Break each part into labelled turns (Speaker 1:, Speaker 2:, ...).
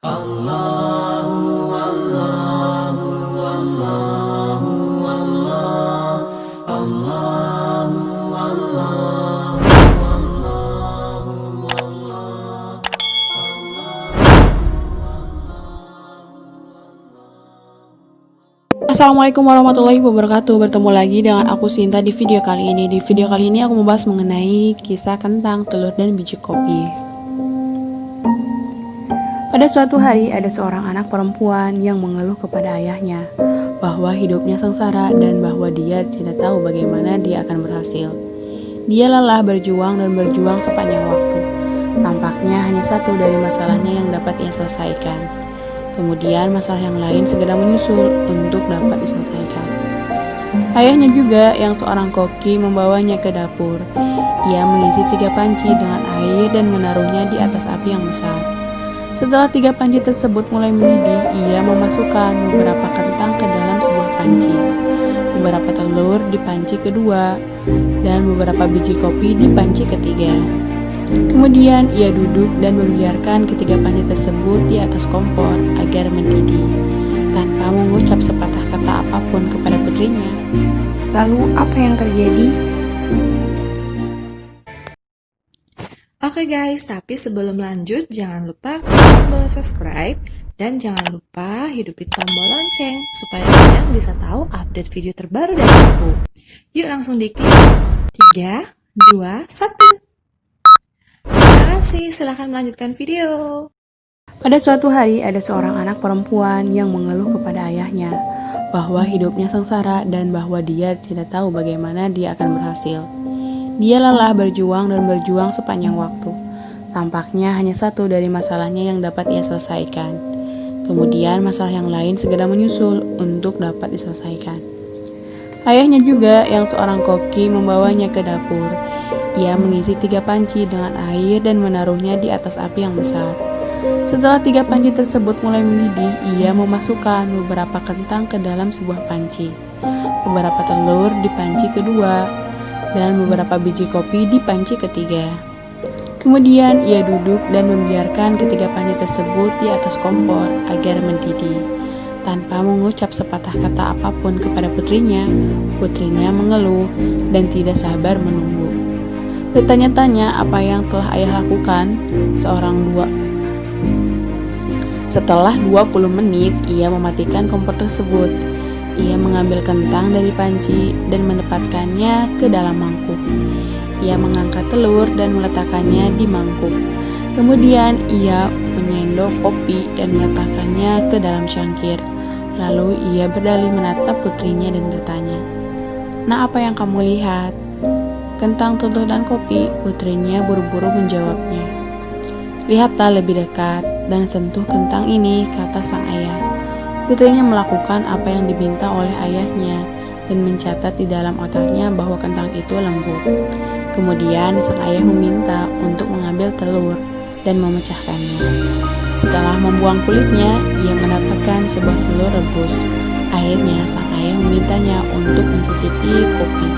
Speaker 1: Allahu Allahu Allahu Allah Allahu Allahu Allahu Allah.
Speaker 2: Assalamualaikum warahmatullahi wabarakatuh. Bertemu lagi dengan aku Sinta di video kali ini. Di video kali ini aku membahas mengenai kisah kentang, telur, dan biji kopi. Pada suatu hari ada seorang anak perempuan yang mengeluh kepada ayahnya bahwa hidupnya sengsara dan bahwa dia tidak tahu bagaimana dia akan berhasil. Dia lelah berjuang dan berjuang sepanjang waktu. Tampaknya hanya satu dari masalahnya yang dapat ia selesaikan. Kemudian masalah yang lain segera menyusul untuk dapat diselesaikan. Ayahnya juga yang seorang koki membawanya ke dapur. Ia mengisi 3 panci dengan air dan menaruhnya di atas api yang besar. Setelah 3 panci tersebut mulai mendidih, ia memasukkan beberapa kentang ke dalam sebuah panci, beberapa telur di panci kedua, dan beberapa biji kopi di panci ketiga. Kemudian ia duduk dan membiarkan ketiga panci tersebut di atas kompor agar mendidih, tanpa mengucap sepatah kata apapun kepada putrinya.
Speaker 3: Lalu apa yang terjadi? Oke guys, tapi sebelum lanjut jangan lupa klik tombol subscribe dan jangan lupa hidupin tombol lonceng supaya kalian bisa tahu update video terbaru dari aku. Yuk langsung diklik. 3, 2, 1. Terima kasih, silahkan melanjutkan video.
Speaker 2: Pada suatu hari ada seorang anak perempuan yang mengeluh kepada ayahnya bahwa hidupnya sengsara dan bahwa dia tidak tahu bagaimana dia akan berhasil. Dia lelah berjuang dan berjuang sepanjang waktu. Tampaknya hanya satu dari masalahnya yang dapat ia selesaikan. Kemudian masalah yang lain segera menyusul untuk dapat diselesaikan. Ayahnya juga yang seorang koki membawanya ke dapur. Ia mengisi 3 panci dengan air dan menaruhnya di atas api yang besar. Setelah 3 panci tersebut mulai mendidih, ia memasukkan beberapa kentang ke dalam sebuah panci, beberapa telur di panci kedua, dan beberapa biji kopi di panci ketiga. Kemudian ia duduk dan membiarkan ketiga panci tersebut di atas kompor agar mendidih. Tanpa mengucap sepatah kata apapun kepada putrinya, putrinya mengeluh dan tidak sabar menunggu. Bertanya-tanya apa yang telah ayah lakukan. Setelah 20 menit, ia mematikan kompor tersebut. Ia mengambil kentang dari panci dan menempatkannya ke dalam mangkuk. Ia mengangkat telur dan meletakkannya di mangkuk. Kemudian ia menyendok kopi dan meletakkannya ke dalam cangkir. Lalu ia berdalih menatap putrinya dan bertanya, "Nah, apa yang kamu lihat?" "Kentang, telur, dan kopi," putrinya buru-buru menjawabnya. "Lihatlah lebih dekat dan sentuh kentang ini," kata sang ayah. Putrinya melakukan apa yang diminta oleh ayahnya dan mencatat di dalam otaknya bahwa kentang itu lembut. Kemudian sang ayah meminta untuk mengambil telur dan memecahkannya. Setelah membuang kulitnya, ia mendapatkan sebuah telur rebus. Akhirnya sang ayah memintanya untuk mencicipi kopi.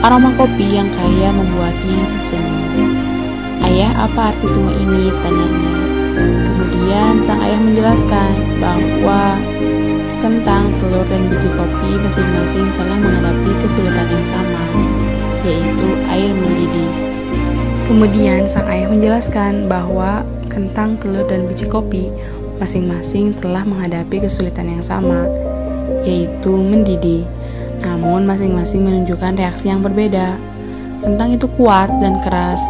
Speaker 2: Aroma kopi yang kaya membuatnya tersenyum. "Ayah, apa arti semua ini?" tanyanya. Kemudian sang ayah menjelaskan bahwa kentang, telur, dan biji kopi masing-masing telah menghadapi kesulitan yang sama, yaitu air mendidih. Kemudian sang ayah menjelaskan bahwa kentang, telur, dan biji kopi masing-masing telah menghadapi kesulitan yang sama, yaitu mendidih. Namun masing-masing menunjukkan reaksi yang berbeda. Kentang itu kuat dan keras,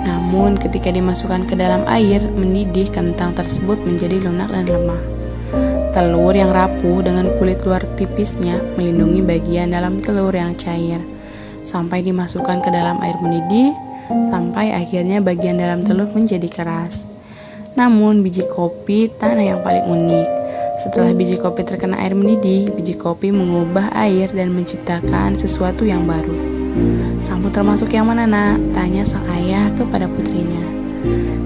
Speaker 2: namun ketika dimasukkan ke dalam air mendidih, kentang tersebut menjadi lunak dan lemah. Telur yang rapuh dengan kulit luar tipisnya melindungi bagian dalam telur yang cair sampai dimasukkan ke dalam air mendidih, sampai akhirnya bagian dalam telur menjadi keras. Namun biji kopi tanah yang paling unik. Setelah biji kopi terkena air mendidih, biji kopi mengubah air dan menciptakan sesuatu yang baru. "Kamu termasuk yang mana, nak?" tanya sang ayah kepada putrinya.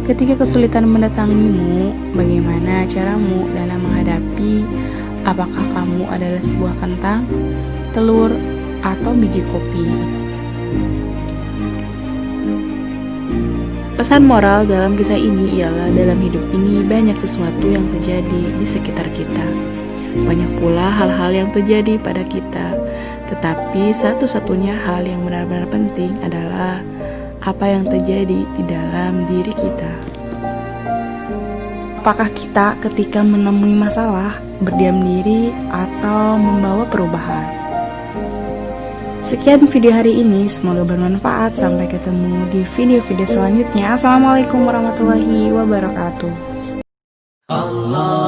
Speaker 2: "Ketika kesulitan mendatangimu, bagaimana caramu dalam menghadapi? Apakah kamu adalah sebuah kentang, telur, atau biji kopi?" Pesan moral dalam kisah ini ialah dalam hidup ini banyak sesuatu yang terjadi di sekitar kita. Banyak pula hal-hal yang terjadi pada kita, tetapi satu-satunya hal yang benar-benar penting adalah apa yang terjadi di dalam diri kita. Apakah kita ketika menemui masalah berdiam diri atau membawa perubahan? Sekian video hari ini, semoga bermanfaat. Sampai ketemu di video-video selanjutnya. Assalamualaikum warahmatullahi wabarakatuh.
Speaker 1: Allah